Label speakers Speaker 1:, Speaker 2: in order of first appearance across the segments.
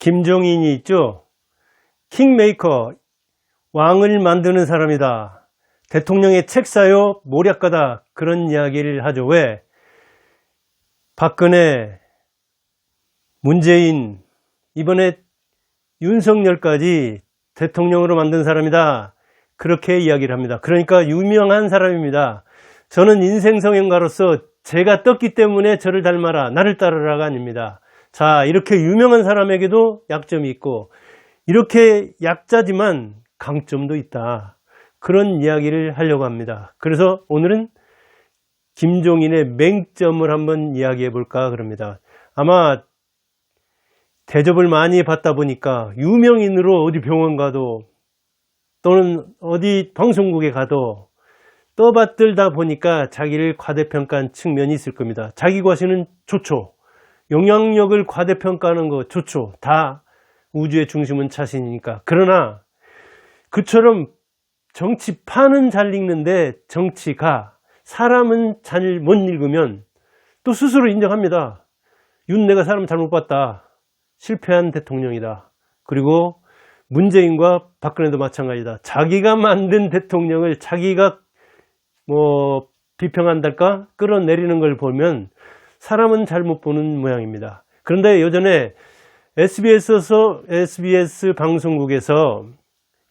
Speaker 1: 김종인이 있죠. 킹메이커, 왕을 만드는 사람이다. 대통령의 책사요, 모략가다. 그런 이야기를 하죠. 왜? 박근혜, 문재인, 이번에 윤석열까지 대통령으로 만든 사람이다. 그렇게 이야기를 합니다. 그러니까 유명한 사람입니다. 저는 인생성형가로서 제가 떴기 때문에 저를 닮아라, 나를 따르라가 아닙니다. 자, 이렇게 유명한 사람에게도 약점이 있고 이렇게 약자지만 강점도 있다. 그런 이야기를 하려고 합니다. 그래서 오늘은 김종인의 맹점을 한번 이야기해 볼까 그럽니다. 아마 대접을 많이 받다 보니까 유명인으로 어디 병원 가도 또는 어디 방송국에 가도 떠받들다 보니까 자기를 과대평가한 측면이 있을 겁니다. 자기 과시는 좋죠. 영향력을 과대평가하는 거 좋죠. 다 우주의 중심은 자신이니까. 그러나 그처럼 정치판은 잘 읽는데 정치가 사람은 잘 못 읽으면 또 스스로 인정합니다. 내가 사람 잘못 봤다. 실패한 대통령이다. 그리고 문재인과 박근혜도 마찬가지다. 자기가 만든 대통령을 자기가 비평한달까? 끌어내리는 걸 보면 사람은 잘못 보는 모양입니다. 그런데 예전에 SBS 방송국에서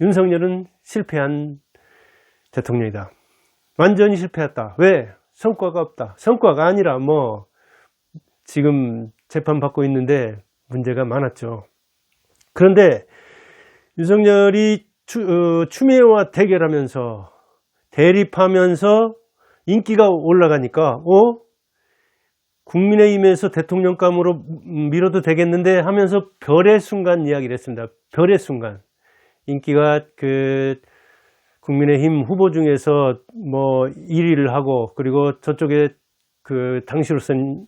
Speaker 1: 윤석열은 실패한 대통령이다. 완전히 실패했다. 왜? 성과가 없다. 성과가 아니라 지금 재판받고 있는데 문제가 많았죠. 그런데 윤석열이 추미애와 대결하면서 대립하면서 인기가 올라가니까 국민의힘에서 대통령감으로 밀어도 되겠는데 하면서 별의 순간 이야기를 했습니다. 별의 순간. 인기가 국민의힘 후보 중에서 1위를 하고 그리고 저쪽에 당시로서는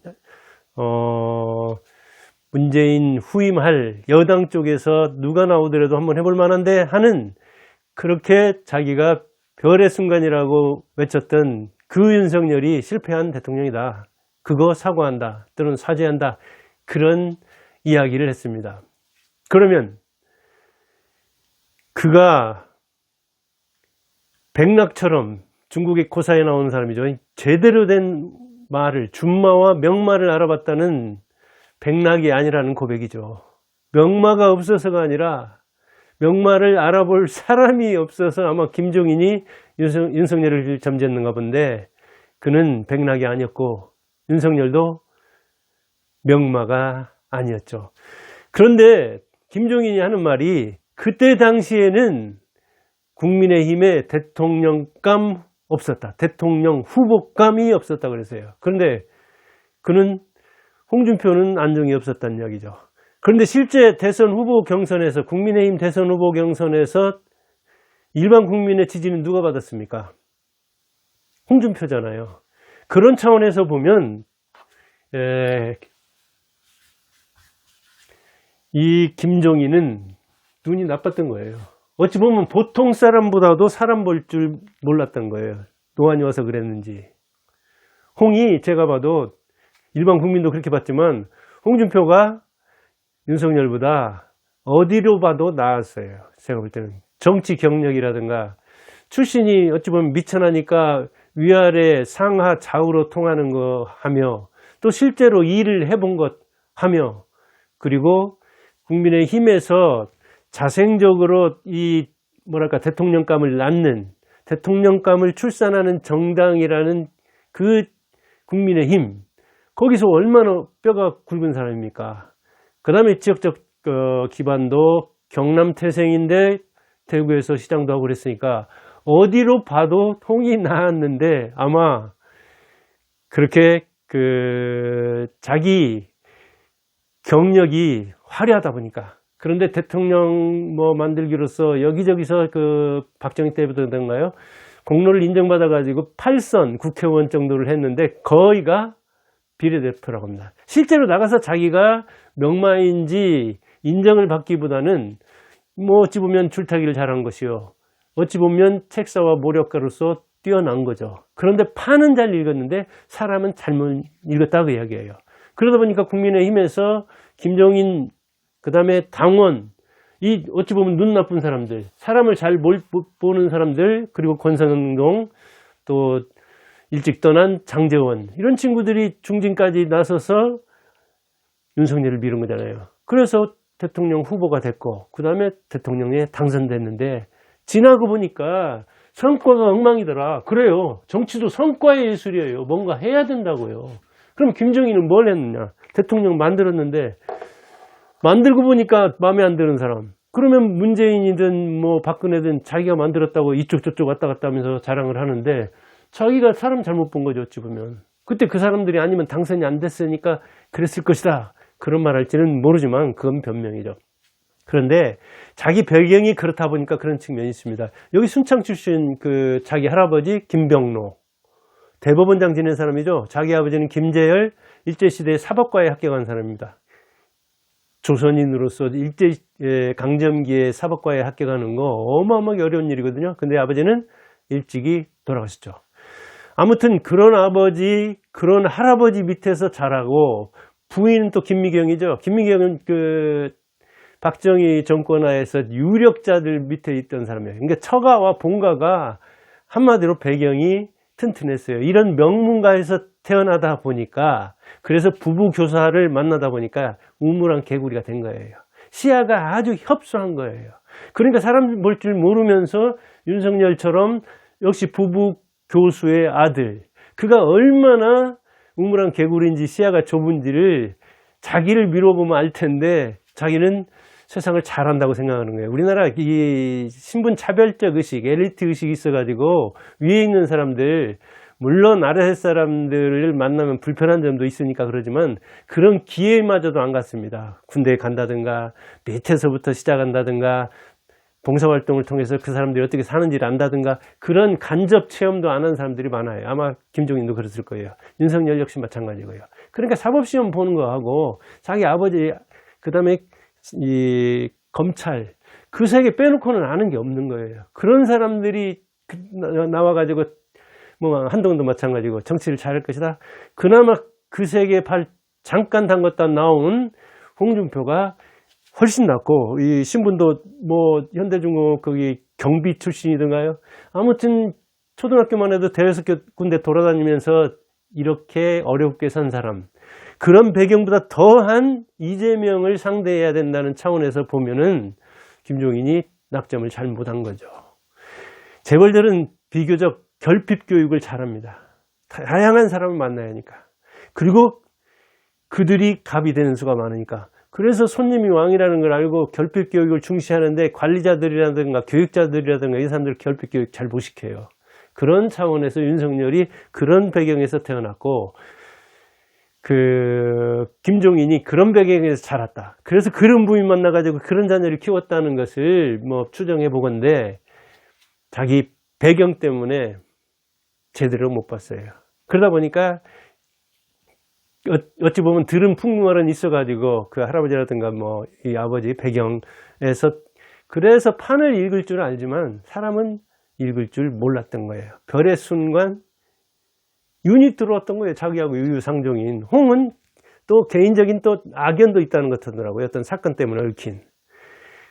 Speaker 1: 문재인 후임할 여당 쪽에서 누가 나오더라도 한번 해볼 만한데 하는 그렇게 자기가 별의 순간이라고 외쳤던 그 윤석열이 실패한 대통령이다. 그거 사과한다. 또는 사죄한다. 그런 이야기를 했습니다. 그러면 그가 백락처럼 중국의 고사에 나오는 사람이죠. 제대로 된 말을 준마와 명마를 알아봤다는 백락이 아니라는 고백이죠. 명마가 없어서가 아니라 명마를 알아볼 사람이 없어서 아마 김종인이 윤석열을 점지했는가 본데 그는 백락이 아니었고 윤석열도 명마가 아니었죠. 그런데 김종인이 하는 말이 그때 당시에는 국민의힘에 대통령감 없었다. 대통령 후보감이 없었다 그랬어요. 그런데 그는 홍준표는 안정이 없었다는 이야기죠. 그런데 실제 대선 후보 경선에서 국민의힘 대선 후보 경선에서 일반 국민의 지지는 누가 받았습니까? 홍준표잖아요. 그런 차원에서 보면 이 김종인은 눈이 나빴던 거예요. 어찌 보면 보통 사람보다도 사람 볼 줄 몰랐던 거예요. 노안이 와서 그랬는지. 홍이 제가 봐도 일반 국민도 그렇게 봤지만 홍준표가 윤석열보다 어디로 봐도 나았어요. 제가 볼 때는 정치 경력이라든가 출신이 어찌 보면 미천하니까 위아래 상하 좌우로 통하는 거 하며 또 실제로 일을 해본 것 하며 그리고 국민의힘에서 자생적으로 대통령감을 낳는 대통령감을 출산하는 정당이라는 그 국민의힘 거기서 얼마나 뼈가 굵은 사람입니까? 그 다음에 지역적 기반도 경남 태생인데 대구에서 시장도 하고 그랬으니까 어디로 봐도 통이 나왔는데 아마 그렇게 자기 경력이 화려하다 보니까 그런데 대통령 만들기로서 여기저기서 박정희 때부터인가요? 공로를 인정받아 가지고 8선 국회의원 정도를 했는데 거의가 비례대표라고 합니다. 실제로 나가서 자기가 명마인지 인정을 받기보다는 어찌 보면 줄타기를 잘한 것이요. 어찌 보면 책사와 모력가로서 뛰어난 거죠. 그런데 판은 잘 읽었는데 사람은 잘못 읽었다고 이야기해요. 그러다 보니까 국민의힘에서 김종인 그 다음에 당원, 이 어찌 보면 눈 나쁜 사람들, 사람을 잘 못 보는 사람들, 그리고 권선동, 또 일찍 떠난 장제원, 이런 친구들이 중진까지 나서서 윤석열을 밀은 거잖아요. 그래서 대통령 후보가 됐고, 그 다음에 대통령에 당선됐는데, 지나고 보니까 성과가 엉망이더라. 그래요. 정치도 성과의 예술이에요. 뭔가 해야 된다고요. 그럼 김정일은 뭘 했느냐? 대통령 만들었는데, 만들고 보니까 마음에 안 드는 사람. 그러면 문재인이든 뭐 박근혜든 자기가 만들었다고 이쪽 저쪽 왔다 갔다 하면서 자랑을 하는데, 자기가 사람 잘못 본 거죠, 어찌 보면. 그때 그 사람들이 아니면 당선이 안 됐으니까 그랬을 것이다. 그런 말 할지는 모르지만 그건 변명이죠. 그런데 자기 배경이 그렇다 보니까 그런 측면이 있습니다. 여기 순창 출신 그 자기 할아버지 김병로, 대법원장 지낸 사람이죠. 자기 아버지는 김재열, 일제시대에 사법과에 합격한 사람입니다. 조선인으로서 일제 강점기에 사법과에 합격하는 거 어마어마하게 어려운 일이거든요. 근데 아버지는 일찍이 돌아가셨죠. 아무튼 그런 아버지, 그런 할아버지 밑에서 자라고, 부인은 또 김미경이죠. 김미경은 그 박정희 정권하에서 유력자들 밑에 있던 사람이에요. 그러니까 처가와 본가가 한마디로 배경이 튼튼했어요. 이런 명문가에서 태어나다 보니까, 그래서 부부 교사를 만나다 보니까 우물안 개구리가 된 거예요. 시야가 아주 협소한 거예요. 그러니까 사람 볼 줄 모르면서 윤석열처럼 역시 부부 교수의 아들, 그가 얼마나 우물안 개구리인지 시야가 좁은지를 자기를 미뤄보면 알 텐데, 자기는 세상을 잘한다고 생각하는 거예요. 우리나라 이 신분 차별적 의식, 엘리트 의식이 있어가지고 위에 있는 사람들, 물론 아래 사람들을 만나면 불편한 점도 있으니까 그러지만 그런 기회마저도 안 갔습니다. 군대에 간다든가 밑에서부터 시작한다든가 봉사활동을 통해서 그 사람들이 어떻게 사는지를 안다든가 그런 간접 체험도 안 한 사람들이 많아요. 아마 김종인도 그랬을 거예요. 윤석열 역시 마찬가지고요. 그러니까 사법시험 보는 거하고 자기 아버지, 그 다음에 이 검찰, 그 세계 빼놓고는 아는 게 없는 거예요. 그런 사람들이 나와가지고 뭐 한동훈도 마찬가지고 정치를 잘할 것이다. 그나마 그 세계에 발 잠깐 담갔다 나온 홍준표가 훨씬 낫고, 이 신분도 뭐 현대중공업 거기 경비 출신이든가요. 아무튼 초등학교만 해도 대여섯 군데 돌아다니면서 이렇게 어렵게 산 사람, 그런 배경보다 더한 이재명을 상대해야 된다는 차원에서 보면은 김종인이 낙점을 잘 못한 거죠. 재벌들은 비교적 결핍 교육을 잘합니다. 다양한 사람을 만나야 하니까. 그리고 그들이 갑이 되는 수가 많으니까. 그래서 손님이 왕이라는 걸 알고 결핍 교육을 중시하는데, 관리자들이라든가 교육자들이라든가 이 사람들 결핍 교육 잘 못 시켜요. 그런 차원에서 윤석열이 그런 배경에서 태어났고, 그 김종인이 그런 배경에서 자랐다. 그래서 그런 부인 만나가지고 그런 자녀를 키웠다는 것을 뭐 추정해 보건데, 자기 배경 때문에 제대로 못 봤어요. 그러다 보니까 어찌 보면 들은 풍문은 있어가지고 그 할아버지라든가 뭐 이 아버지 배경에서, 그래서 판을 읽을 줄 알지만 사람은 읽을 줄 몰랐던 거예요. 별의 순간 윤이 들어왔던 거예요. 자기하고 유유상종인. 홍은 또 개인적인 또 악연도 있다는 것 같더라고요. 어떤 사건 때문에 얽힌.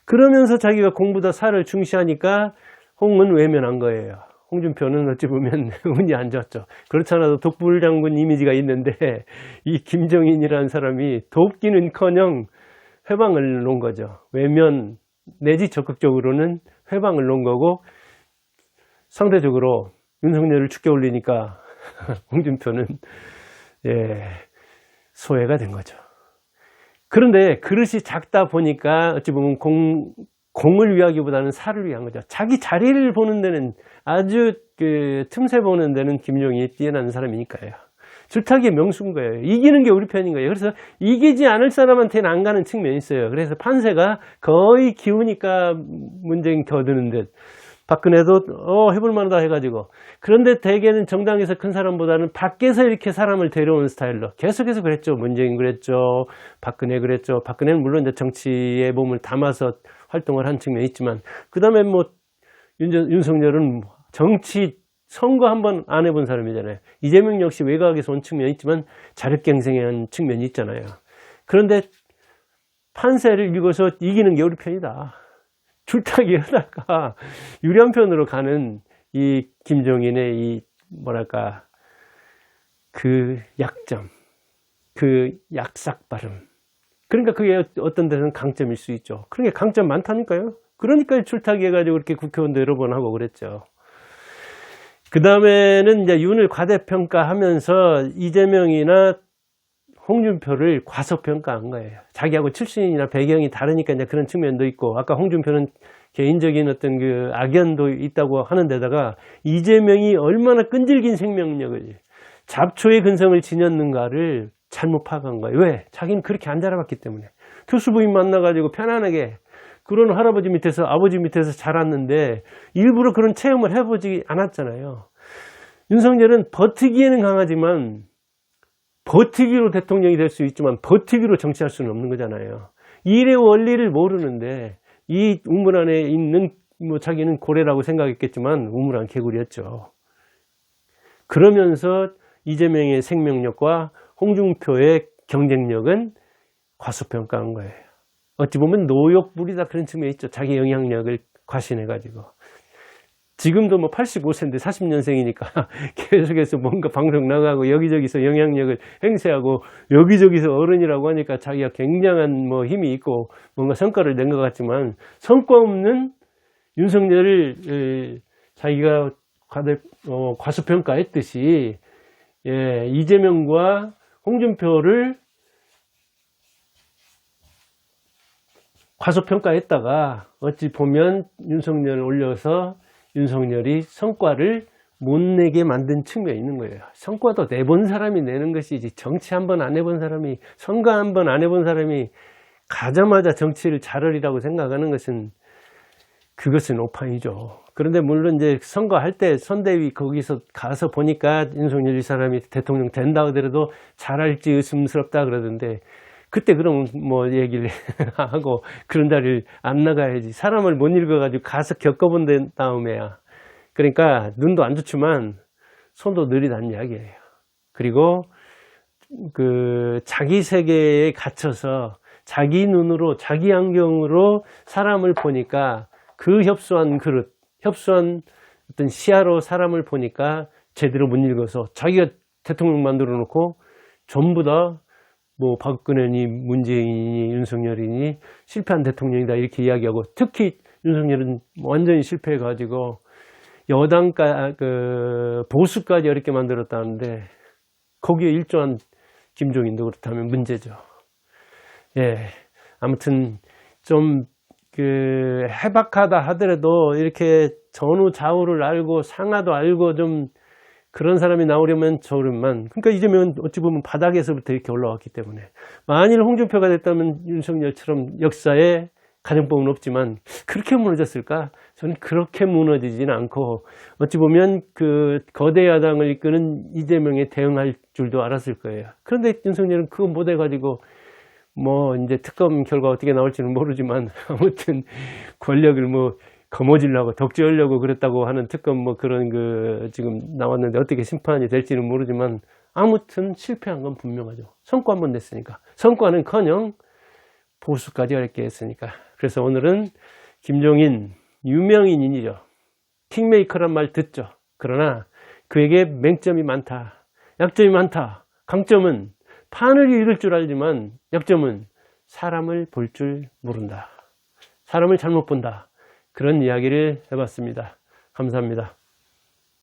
Speaker 1: 그러면서 자기가 공부다 살을 중시하니까 홍은 외면한 거예요. 홍준표는 어찌 보면 운이 안 좋았죠. 그렇지 않아도 독불장군 이미지가 있는데, 이 김정인이라는 사람이 돕기는커녕 회방을 놓은 거죠. 외면 내지 적극적으로는 회방을 놓은 거고, 상대적으로 윤석열을 죽게 올리니까 홍준표는 소외가 된 거죠. 그런데 그릇이 작다 보니까 어찌 보면 공을 위하기보다는 사를 위한 거죠. 자기 자리를 보는 데는, 아주 그 틈새 보는 데는 김종인이 뛰어난 사람이니까요. 줄타기의 명수인 거예요. 이기는 게 우리 편인 거예요. 그래서 이기지 않을 사람한테는 안 가는 측면이 있어요. 그래서 판세가 거의 기우니까 문재인 겨드는 듯, 박근혜도 해볼 만하다 해가지고. 그런데 대개는 정당에서 큰 사람보다는 밖에서 이렇게 사람을 데려오는 스타일로 계속해서 그랬죠. 문재인 그랬죠. 박근혜 그랬죠. 박근혜는 물론 이제 정치에 몸을 담아서 활동을 한 측면이 있지만, 그 다음에 뭐 윤석열은 정치 선거 한번 안 해본 사람이잖아요. 이재명 역시 외곽에서 온 측면이 있지만 자력갱생한 측면이 있잖아요. 그런데 판세를 읽어서 이기는 게 우리 편이다. 줄타기 하다가 유리한 편으로 가는 이 김종인의 이 뭐랄까 그 약점, 그 약삭 발음. 그러니까 그게 어떤 데서는 강점일 수 있죠. 그러니까 강점 많다니까요. 그러니까 줄타기 해가지고 이렇게 국회의원도 여러 번 하고 그랬죠. 그 다음에는 이제 윤을 과대평가하면서 이재명이나 홍준표를 과소평가한 거예요. 자기하고 출신이나 배경이 다르니까 이제 그런 측면도 있고, 아까 홍준표는 개인적인 어떤 그 악연도 있다고 하는 데다가 이재명이 얼마나 끈질긴 생명력을, 잡초의 근성을 지녔는가를 잘못 파악한 거예요. 왜? 자기는 그렇게 안 자라봤기 때문에. 교수 부인 만나가지고 편안하게 그런 할아버지 밑에서, 아버지 밑에서 자랐는데 일부러 그런 체험을 해보지 않았잖아요. 윤석열은 버티기에는 강하지만 버티기로 대통령이 될 수 있지만 버티기로 정치할 수는 없는 거잖아요. 일의 원리를 모르는데 이 우물 안에 있는 뭐 자기는 고래라고 생각했겠지만 우물안 개구리였죠. 그러면서 이재명의 생명력과 홍준표의 경쟁력은 과소평가한 거예요. 어찌 보면 노욕부리다 그런 측면이 있죠. 자기 영향력을 과신해가지고. 지금도 뭐 85세인데 40년생이니까 계속해서 뭔가 방송 나가고 여기저기서 영향력을 행사하고 여기저기서 어른이라고 하니까 자기가 굉장한 뭐 힘이 있고 뭔가 성과를 낸 것 같지만 성과 없는 윤석열을 자기가 과소평가했듯이 이재명과 홍준표를 과소평가했다가 어찌 보면 윤석열을 올려서 윤석열이 성과를 못 내게 만든 측면이 있는 거예요. 성과도 내본 사람이 내는 것이지 정치 한 번 안 해본 사람이, 선거 한 번 안 해본 사람이 가자마자 정치를 잘하리라고 생각하는 것은 그것은 오판이죠. 그런데 물론 이제 선거할 때 선대위 거기서 가서 보니까 윤석열 이 사람이 대통령 된다 하더라도 잘할지 의심스럽다 그러던데 그때 그럼 뭐 얘기를 하고 그런 자리를 안 나가야지. 사람을 못 읽어가지고 가서 겪어본 다음에야. 그러니까 눈도 안 좋지만 손도 느리다는 이야기예요. 그리고 그 자기 세계에 갇혀서 자기 눈으로 자기 안경으로 사람을 보니까 그 협소한 그릇, 협소한 어떤 시야로 사람을 보니까 제대로 못 읽어서 자기가 대통령 만들어 놓고 전부 다 뭐 박근혜니 문재인이니 윤석열이니 실패한 대통령이다 이렇게 이야기하고 특히 윤석열은 완전히 실패해가지고 여당까 그 보수까지 어렵게 만들었다는데 거기에 일조한 김종인도 그렇다면 문제죠. 예, 아무튼 좀 그 해박하다 하더라도 이렇게 전후 좌우를 알고 상하도 알고 좀 그런 사람이 나오려면 저름만. 그러니까 이재명은 어찌 보면 바닥에서부터 이렇게 올라왔기 때문에 만일 홍준표가 됐다면 윤석열처럼 역사에 가정법은 없지만 그렇게 무너졌을까? 저는 그렇게 무너지지는 않고 어찌 보면 그 거대 야당을 이끄는 이재명에 대응할 줄도 알았을 거예요. 그런데 윤석열은 그거 못 해가지고 뭐 이제 특검 결과 어떻게 나올지는 모르지만 아무튼 권력을 뭐 거머쥐려고 덕지하려고 그랬다고 하는 특검 뭐 그런 그 지금 나왔는데 어떻게 심판이 될지는 모르지만 아무튼 실패한 건 분명하죠. 성과 한번 냈으니까. 성과는커녕 보수까지 어렵게 했으니까. 그래서 오늘은 김종인 유명인이죠. 킹메이커란 말 듣죠. 그러나 그에게 맹점이 많다. 약점이 많다. 강점은 판을 읽을 줄 알지만 약점은 사람을 볼 줄 모른다. 사람을 잘못 본다. 그런 이야기를 해봤습니다. 감사합니다.